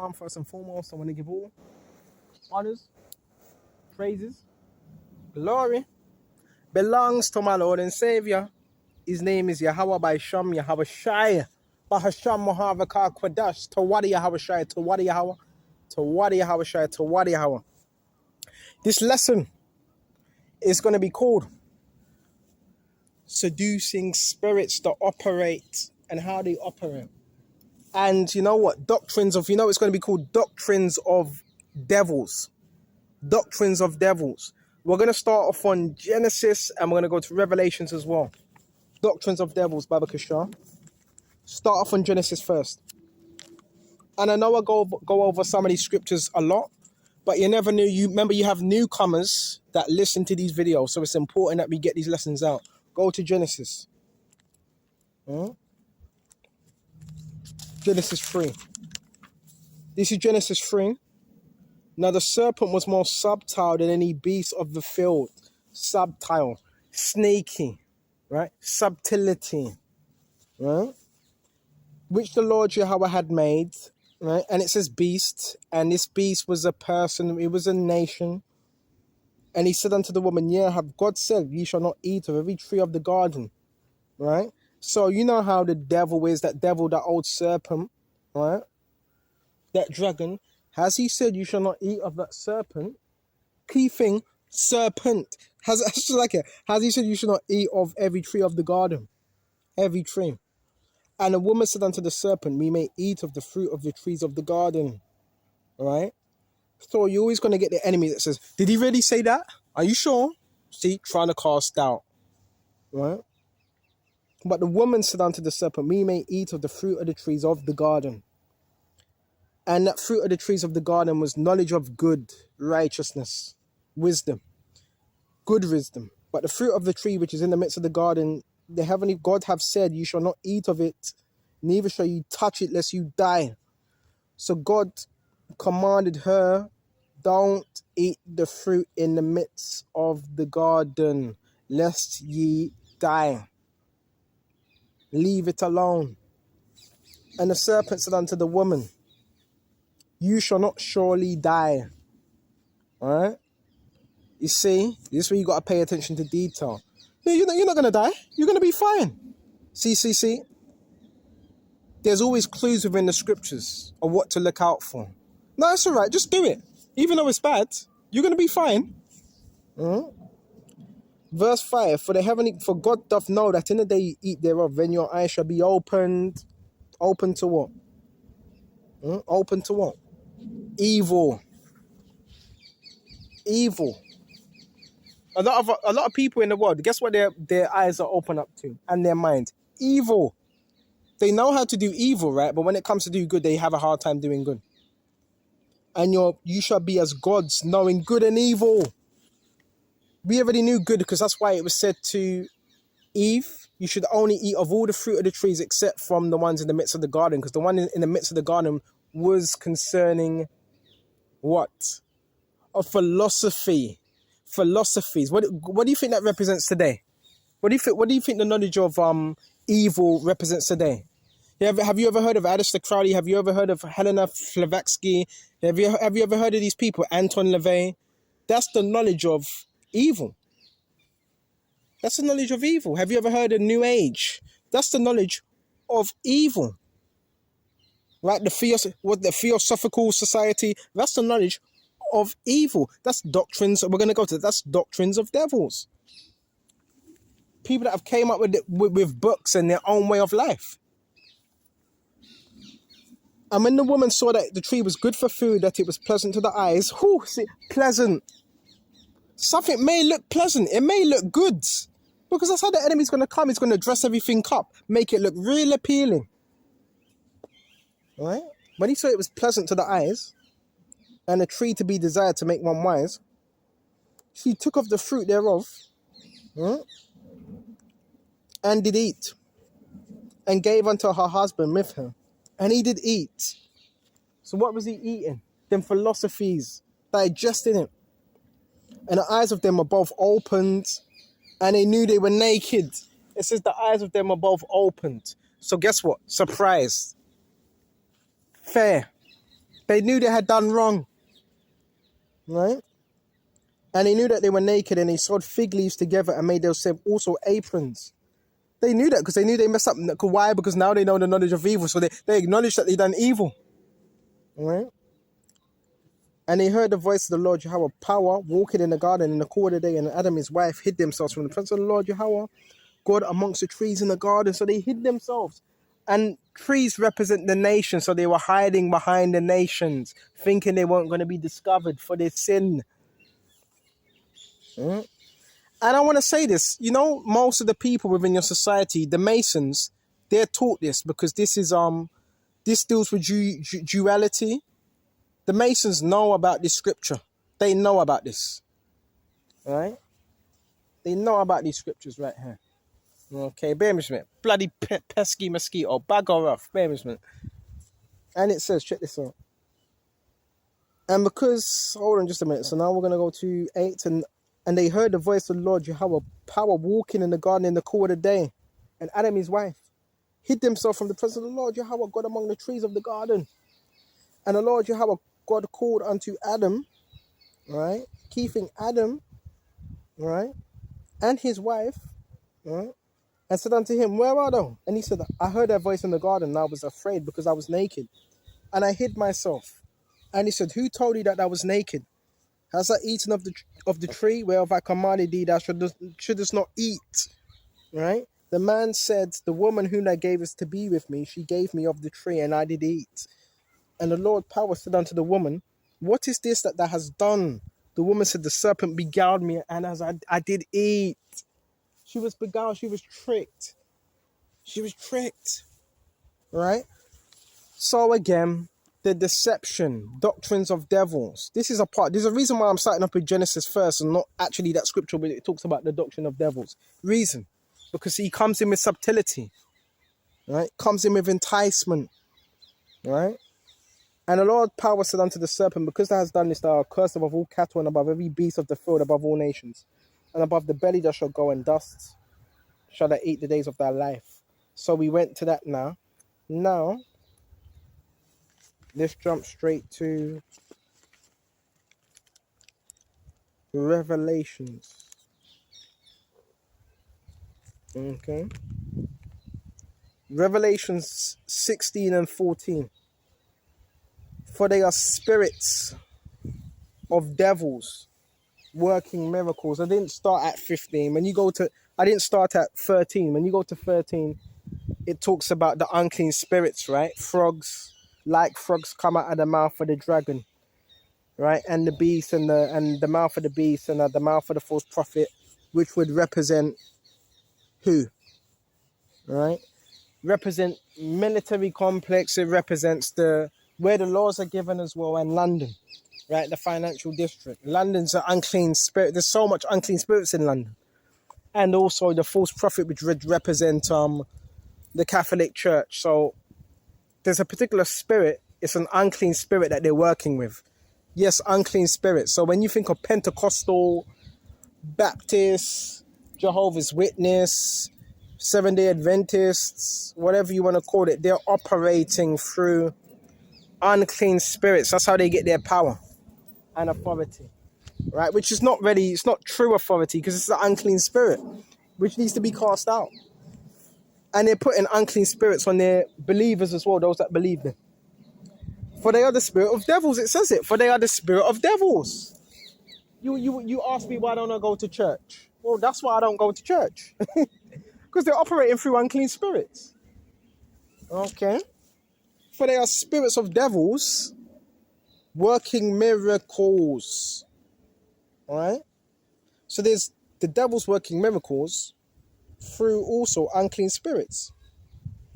Shalom. First and foremost, I want to give all honors, praises, glory belongs to my Lord and Savior. His name is Yahweh by Sham, Yahweh Shai, Bahasham Mahavaka Kwadash, Tawadi Yahweh Shai, Tawadi Yahweh, Tawadi Yahweh Shai, Tawadi Yahweh. This lesson is going to be called Seducing Spirits that Operate and How They Operate. And you know what? Doctrines of, it's going to be called Doctrines of Devils. Doctrines of Devils. We're going to start off on Genesis and we're going to go to Revelations as well. Doctrines of Devils, Baba Kishar. Start off on Genesis first. And I know I go over some of these scriptures a lot, but you never knew. Remember, you have newcomers that listen to these videos, so it's important that we get these lessons out. Go to Genesis. Genesis 3. This is Genesis 3. Now the serpent was more subtle than any beast of the field. Subtle. Snaky. Right? Subtlety. Right? Which the Lord Yahweh had made. Right? And it says beast. And this beast was a person. It was a nation. And he said unto the woman, yeah, have God said, ye shall not eat of every tree of the garden. Right? So you know how the devil is, that devil, that old serpent, right? That dragon. Has he said you shall not eat of that serpent? Key thing, serpent. Has he said you shall not eat of every tree of the garden? Every tree. And the woman said unto the serpent, we may eat of the fruit of the trees of the garden. Right? So you're always going to get the enemy that says, did he really say that? Are you sure? See, trying to cast doubt. Right? But the woman said unto the serpent, we may eat of the fruit of the trees of the garden. And that fruit of the trees of the garden was knowledge of good, righteousness, wisdom, good wisdom. But the fruit of the tree which is in the midst of the garden, the heavenly God have said, you shall not eat of it, neither shall you touch it lest you die. So God commanded her, don't eat the fruit in the midst of the garden, lest ye die. Leave it alone. And the serpent said unto the woman, you shall not surely die. Alright? You see, this is where you got to pay attention to detail. No, you're not going to die. You're going to be fine. See. There's always clues within the scriptures of what to look out for. No, it's all right. Just do it. Even though it's bad, you're going to be fine. Verse 5, for God doth know that in the day you eat thereof, then your eyes shall be opened. Open to what? Open to what? Evil. A lot of people in the world, guess what their eyes are open up to? And their mind. Evil. They know how to do evil, right? But when it comes to do good, they have a hard time doing good. And you shall be as gods, knowing good and evil. We already knew good because that's why it was said to Eve, you should only eat of all the fruit of the trees except from the ones in the midst of the garden, because the one in the midst of the garden was concerning what? A philosophy. Philosophies. What do you think that represents today? What do you think the knowledge of evil represents today? Have you ever heard of Aleister Crowley? Have you ever heard of Helena Blavatsky? Have you ever heard of these people? Anton LaVey? That's the knowledge of evil. That's the knowledge of evil. Have you ever heard of New Age? That's the knowledge of evil. Right? The Theosophical Society, that's the knowledge of evil. That's doctrines. We're going to go to that's doctrines of devils. People that have came up with books and their own way of life. And when the woman saw that the tree was good for food, that it was pleasant to the eyes, pleasant. Something may look pleasant. It may look good. Because that's how the enemy's going to come. He's going to dress everything up, make it look real appealing. Right? When he saw it was pleasant to the eyes, and a tree to be desired to make one wise, she took of the fruit thereof, and did eat, and gave unto her husband with her, and he did eat. So what was he eating? Them philosophies, digesting it. And the eyes of them were both opened, and they knew they were naked. It says the eyes of them were both opened. So guess what? Surprise. Fair. They knew they had done wrong, right? And they knew that they were naked, and they sewed fig leaves together and made themselves also aprons. They knew that because they knew they messed up. Why? Because now they know the knowledge of evil. So they acknowledge that they done evil. Right? And they heard the voice of the Lord Yahweh power walking in the garden in the cool of the day. And Adam and his wife hid themselves from the presence of the Lord Yahweh God amongst the trees in the garden. So they hid themselves. And trees represent the nation. So they were hiding behind the nations, thinking they weren't going to be discovered for their sin. Mm. And I want to say this, most of the people within your society, the Masons, they're taught this because this deals with duality. The Masons know about this scripture. They know about this. All right? They know about these scriptures right here. Okay, bear with me. Bloody pesky mosquito. Bugger off. Bear with me. And it says, check this out. And because, hold on just a minute. So now we're going to go to 8. And they heard the voice of the Lord Yahweh power walking in the garden in the cool of the day. And Adam, his wife, hid themselves from the presence of the Lord Yahweh God among the trees of the garden. And the Lord Yahweh God called unto Adam, right? Keeping Adam, right? And his wife, right? And said unto him, where are thou? And he said, I heard that voice in the garden, and I was afraid because I was naked. And I hid myself. And he said, who told thee that I was naked? Hast thou eaten of the tree whereof I commanded thee thou shouldest not eat? Right? The man said, the woman whom thou gavest to be with me, she gave me of the tree, and I did eat. And the Lord power said unto the woman, what is this that thou hast done? The woman said, the serpent beguiled me, and as I did eat. She was beguiled, she was tricked. She was tricked. Right? So again, the deception, doctrines of devils. This is there's a reason why I'm starting up with Genesis first and not actually that scripture where it talks about the doctrine of devils. Reason. Because he comes in with subtlety. Right? Comes in with enticement. Right? And the Lord power said unto the serpent, because thou hast done this, thou art cursed above all cattle and above every beast of the field, above all nations. And above the belly thou shalt go, and dust shall thou eat the days of thy life. So we went to that now. Now, let's jump straight to Revelations. Okay. Revelations 16 and 14. For they are spirits of devils working miracles. I didn't start at 15. I didn't start at 13. When you go to 13, it talks about the unclean spirits, right? Frogs, like frogs come out of the mouth of the dragon, right? And the beast and the mouth of the beast and the mouth of the false prophet, which would represent who? Right? Represent military complex. It represents where the laws are given as well, and London, right? The financial district. London's an unclean spirit. There's so much unclean spirits in London. And also the false prophet, which would represent the Catholic Church. So there's a particular spirit. It's an unclean spirit that they're working with. Yes, unclean spirit. So when you think of Pentecostal, Baptist, Jehovah's Witness, Seventh-day Adventists, whatever you want to call it, they're operating through unclean spirits. That's how they get their power and authority, right? Which is not really, it's not true authority because it's an unclean spirit, which needs to be cast out. And they're putting unclean spirits on their believers as well, those that believe them. For they are the spirit of devils, it says it. For they are the spirit of devils. You ask me why don't I go to church? Well, that's why I don't go to church. Because they're operating through unclean spirits. Okay. For they are spirits of devils working miracles. Alright? So there's the devils working miracles through also unclean spirits.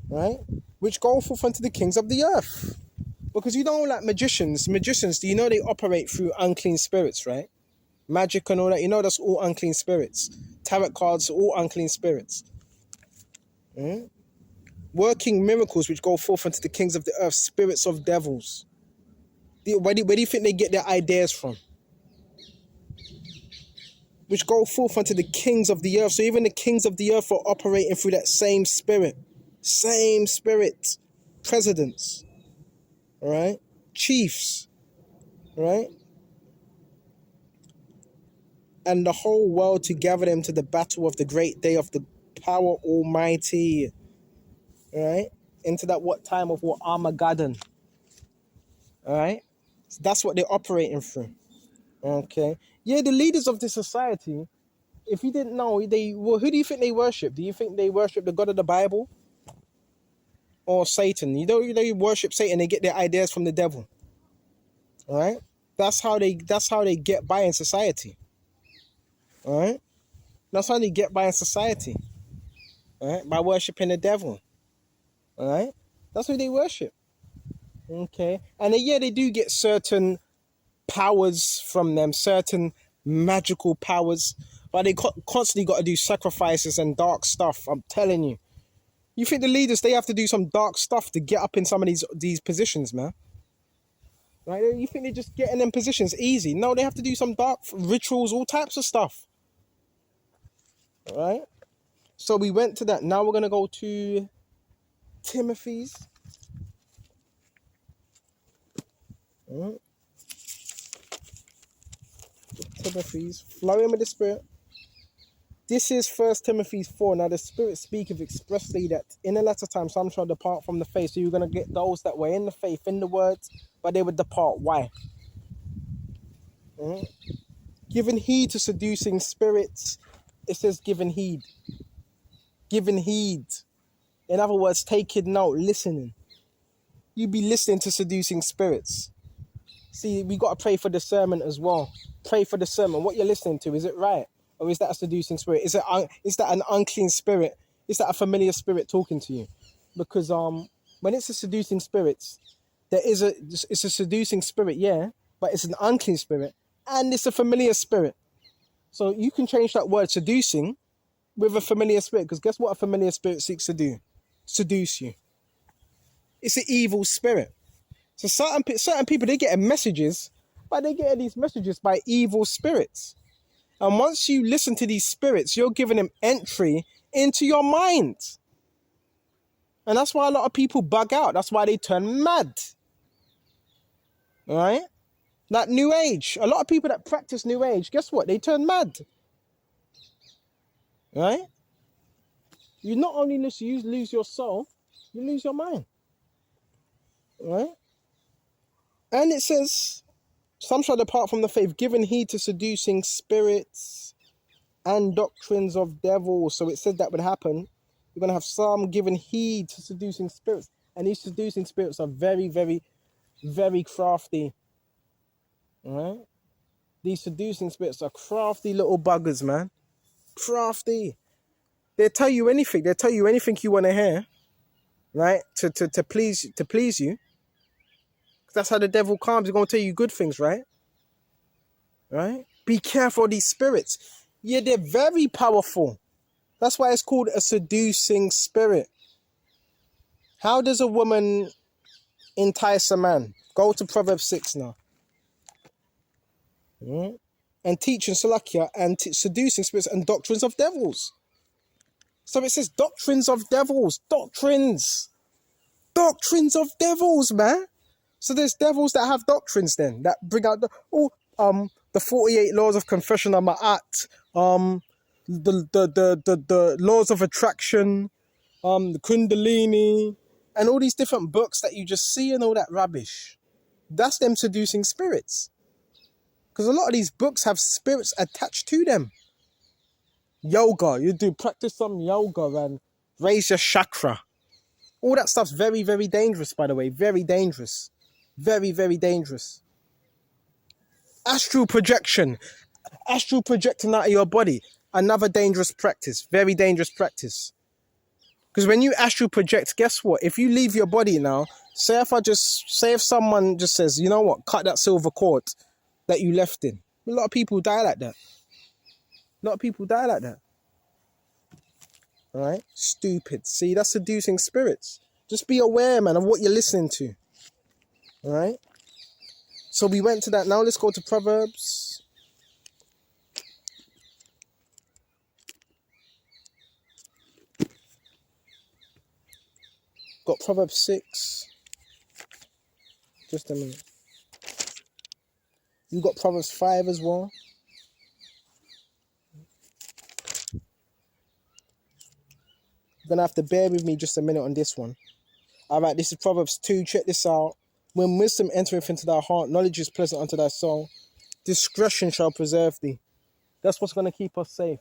Right? Which go forth unto the kings of the earth. Because like magicians, do you know they operate through unclean spirits, right? Magic and all that, that's all unclean spirits. Tarot cards, all unclean spirits. Working miracles which go forth unto the kings of the earth, spirits of devils. Where do you think they get their ideas from? Which go forth unto the kings of the earth. So even the kings of the earth are operating through that same spirit. Same spirit. Presidents. All right? chiefs, right? And the whole world to gather them to the battle of the great day of the power almighty, right? Into that what time of what Armageddon, all right? So that's what they're operating through, okay? Yeah, the leaders of the society, if you didn't know, who do you think they worship? Do you think they worship the God of the Bible or Satan? You know, they worship Satan. They get their ideas from the devil, all right? That's how they get by in society, all right? That's how they get by in society, all right? By worshiping the devil, all right? That's who they worship, okay? And yeah, they do get certain powers from them, certain magical powers, but they constantly got to do sacrifices and dark stuff. I'm telling you. You think the leaders, they have to do some dark stuff to get up in some of these positions, man? Right? You think they just get in them positions easy? No, they have to do some dark rituals, all types of stuff. All right? So we went to that. Now we're going to go to Timothy's. All right? Timothy's. Flowing with the Spirit. This is 1 Timothy 4. Now the Spirit speaketh expressly that in the latter time some shall depart from the faith. So you're going to get those that were in the faith, in the words, but they would depart. Why? Mm-hmm. Giving heed to seducing spirits. It says giving heed. Giving heed. In other words, taking note, listening. You be listening to seducing spirits. See, we got to pray for discernment as well. Pray for discernment. What you're listening to, is it right? Or is that a seducing spirit? Is that an unclean spirit? Is that a familiar spirit talking to you? Because when it's a seducing spirit, it's a seducing spirit, yeah, but it's an unclean spirit and it's a familiar spirit. So you can change that word seducing with a familiar spirit, because guess what a familiar spirit seeks to do? Seduce you. It's an evil spirit. So certain people, they get messages, but they get these messages by evil spirits. And once you listen to these spirits, you're giving them entry into your mind. And that's why a lot of people bug out. That's why they turn mad. All right? That New Age. A lot of people that practice New Age, guess what? They turn mad. All right? You not only lose your soul, you lose your mind. All right? And it says, some shall depart from the faith, giving heed to seducing spirits and doctrines of devils. So it said that would happen. You're going to have some giving heed to seducing spirits. And these seducing spirits are very, very, very crafty. All right? These seducing spirits are crafty little buggers, man. Crafty. They'll tell you anything. They'll tell you anything you want to hear, right? To please you. That's how the devil comes. He's going to tell you good things, right? Right? Be careful of these spirits. Yeah, they're very powerful. That's why it's called a seducing spirit. How does a woman entice a man? Go to Proverbs 6 now. Mm-hmm. And teaching Salakia and seducing spirits and doctrines of devils. So it says doctrines of devils. Doctrines. Doctrines of devils, man. So there's devils that have doctrines then, that bring out the 48 laws of confession of Ma'at, the laws of attraction, the Kundalini, and all these different books that you just see and all that rubbish. That's them seducing spirits. Because a lot of these books have spirits attached to them. Yoga, you do practice some yoga and raise your chakra. All that stuff's very, very dangerous, by the way. Very dangerous. Very, very dangerous. Astral projection. Astral projecting out of your body. Another dangerous practice. Very dangerous practice. Because when you astral project, guess what? If you leave your body now, say if someone just says, you know what, cut that silver cord that you left in. A lot of people die like that. All right? Stupid. See, that's seducing spirits. Just be aware, man, of what you're listening to. All right? So we went to that. Now let's go to Proverbs. Got Proverbs 6. Just a minute. You got Proverbs 5 as well. You're gonna have to bear with me just a minute on this one. All right, this is Proverbs 2. Check this out. When wisdom entereth into thy heart, knowledge is pleasant unto thy soul. Discretion shall preserve thee. That's what's gonna keep us safe.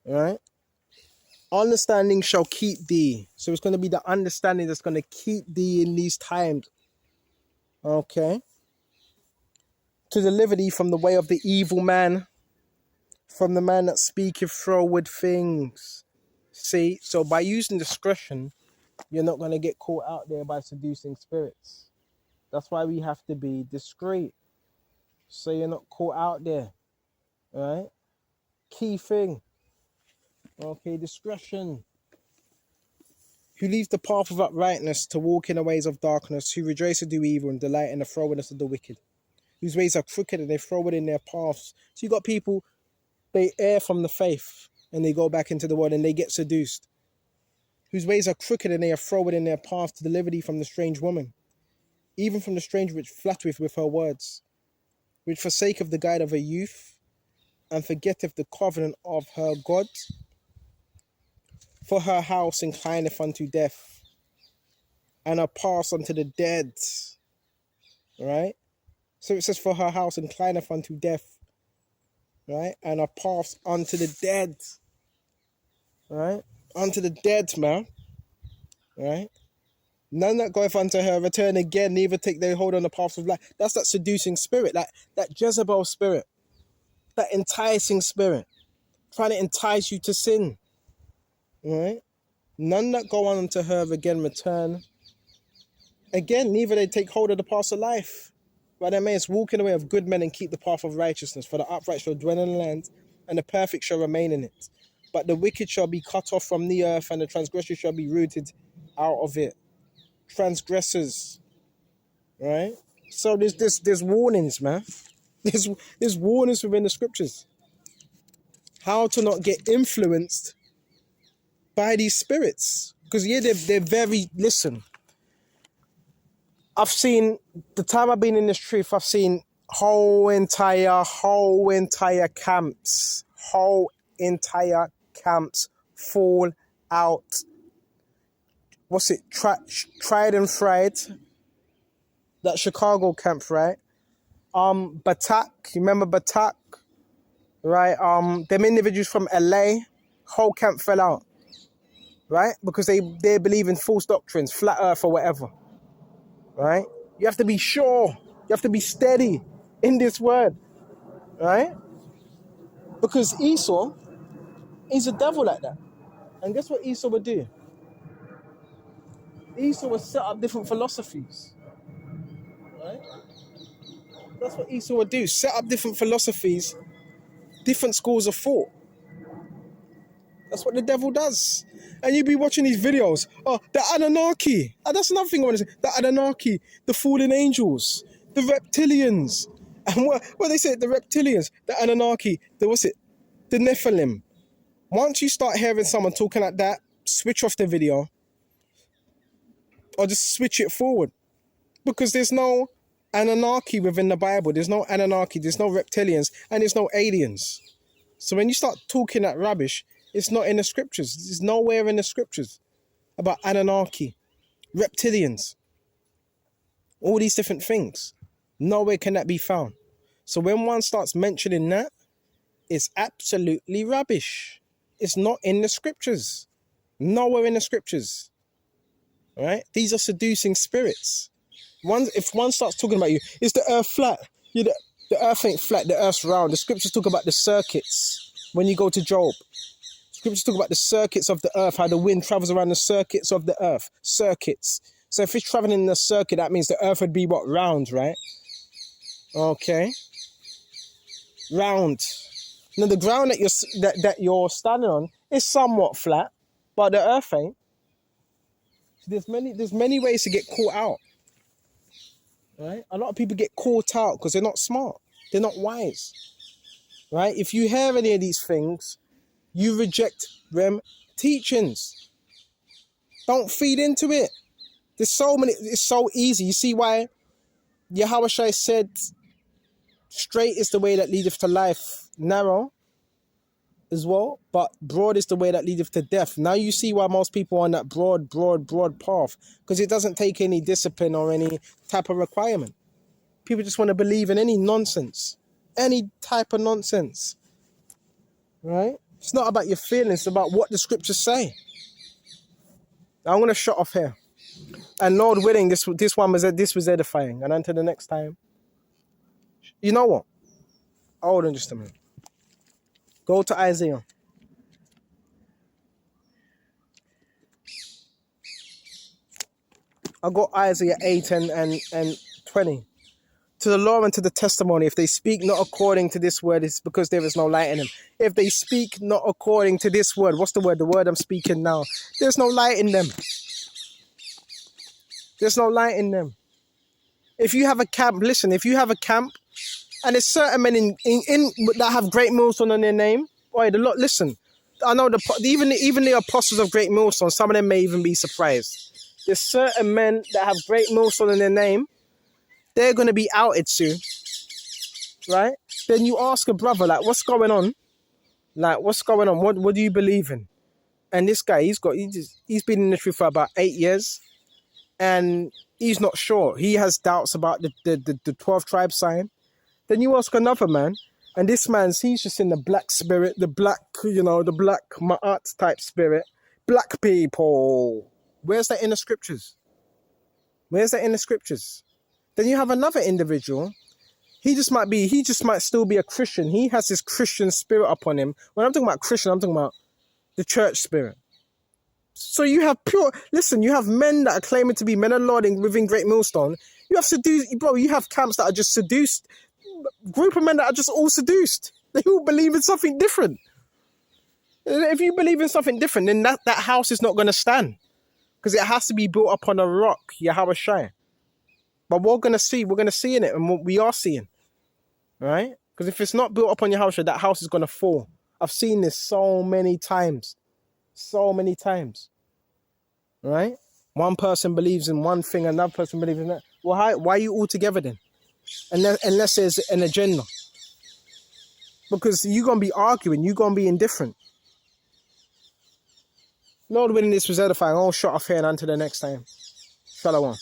All right. Understanding shall keep thee. So it's gonna be the understanding that's gonna keep thee in these times. Okay. To deliver thee from the way of the evil man, from the man that speaketh froward things. See, so by using discretion, you're not going to get caught out there by seducing spirits. That's why we have to be discreet, so you're not caught out there, right? Key thing. Okay, discretion. Who leaves the path of uprightness to walk in the ways of darkness, who rejoice to do evil and delight in the frowardness of the wicked, whose ways are crooked and they froward in their paths. So you got people, they err from the faith and they go back into the world and they get seduced. Whose ways are crooked and they are froward in their paths, to deliver thee from the strange woman, even from the stranger which flattereth with her words, which forsaketh the guide of her youth, and forgetteth the covenant of her God. For her house inclineth unto death, and her path unto the dead. Right? So it says, for her house inclineth unto death, right? And her path unto the dead. Right? Unto the dead, man. Right? None that goeth unto her return again, neither take their hold on the paths of life. That's that seducing spirit, that Jezebel spirit, that enticing spirit, trying to entice you to sin. Right? None that go on unto her again return again, neither they take hold of the paths of life. Right, that means walk in the way of good men and keep the path of righteousness. For the upright shall dwell in the land, and the perfect shall remain in it. But the wicked shall be cut off from the earth, and the transgressors shall be rooted out of it. Transgressors, right? So there's warnings, man. There's warnings within the scriptures. How to not get influenced by these spirits. Because yeah, they're very, listen, I've seen, the time I've been in this truth, I've seen whole entire camps fall out. What's it? Tried and fried. That Chicago camp, right? Batak, you remember Batak? Right? Them individuals from LA, whole camp fell out. Right? Because they believe in false doctrines, flat earth or whatever. Right? You have to be sure. You have to be steady in this word. Right? Because Esau is a devil like that. And guess what Esau would do? Esau would set up different philosophies. Right? That's what Esau would do. Set up different philosophies, different schools of thought. That's what the devil does. And you be watching these videos. Oh, the Anunnaki. That's another thing I want to say. The Anunnaki, the fallen angels, the reptilians. And what they say, the reptilians, the Anunnaki, the Nephilim. Once you start hearing someone talking like that, switch off the video or just switch it forward. Because there's no Anunnaki within the Bible. There's no Anunnaki, there's no reptilians, and there's no aliens. So when you start talking that rubbish, it's not in the scriptures. It's nowhere in the scriptures about Anunnaki, reptilians, all these different things. Nowhere can that be found. So when one starts mentioning that, it's absolutely rubbish. It's not in the scriptures. Nowhere in the scriptures. All right? These are seducing spirits. If one starts talking about you, is the earth flat? The earth ain't flat, the earth's round. The scriptures talk about the circuits when you go to Job. Scriptures talk about the circuits of the earth, how the wind travels around the circuits of the earth. Circuits. So if it's traveling in a circuit, that means the earth would be what? Round, right? Okay. Round. Now the ground that you're standing on is somewhat flat, but the earth ain't. There's many ways to get caught out. Right? A lot of people get caught out because they're not smart. They're not wise. Right? If you hear any of these things, you reject them teachings. Don't feed into it. There's so many, it's so easy. You see why Yahushua said Straight is the way that leadeth to life, narrow as well, but broad is the way that leadeth to death. Now you see why most people are on that broad path, because it doesn't take any discipline or any type of requirement. People just want to believe in any nonsense, any type of nonsense, right? It's not about your feelings, it's about what the scriptures say. I'm going to shut off here. And Lord willing, this was edifying. And until the next time, you know what? Hold on just a minute. Go to Isaiah. I got Isaiah 8 and 20. To the law and to the testimony, if they speak not according to this word, it's because there is no light in them. If they speak not according to this word, what's the word? The word I'm speaking now. There's no light in them. There's no light in them. If you have a camp, listen, if you have a camp, and there's certain men in that have great millstone on their name, listen, I know even the apostles of great millstone, some of them may even be surprised. There's certain men that have great millstone in their name, they're going to be outed soon, right? Then you ask a brother, like, what's going on? Like, what's going on? What do you believe in? And this guy, he's been in the truth for about 8 years, and he's not sure. He has doubts about the 12 tribe sign. Then you ask another man, and this he's just in the black spirit, the black ma'at type spirit. Black people. Where's that in the scriptures? Where's that in the scriptures? Then you have another individual. He just might still be a Christian. He has this Christian spirit upon him. When I'm talking about Christian, I'm talking about the church spirit. So you have you have men that are claiming to be men of Lord within Great Millstone. You have camps that are just seduced. Group of men that are just all seduced. They all believe in something different. If you believe in something different, then that house is not going to stand. Because it has to be built upon a rock, Yahweh Shai. But we're going to see in it, and what we are seeing. Right? Because if it's not built upon Yahweh Shai, that house is going to fall. I've seen this so many times. So many times. Right? One person believes in one thing, another person believes in that. Well, why are you all together then? Unless there's an agenda. Because you're going to be arguing, you're going to be indifferent. Lord willing, this was edifying. I'll shut off here and until the next time. Shalom.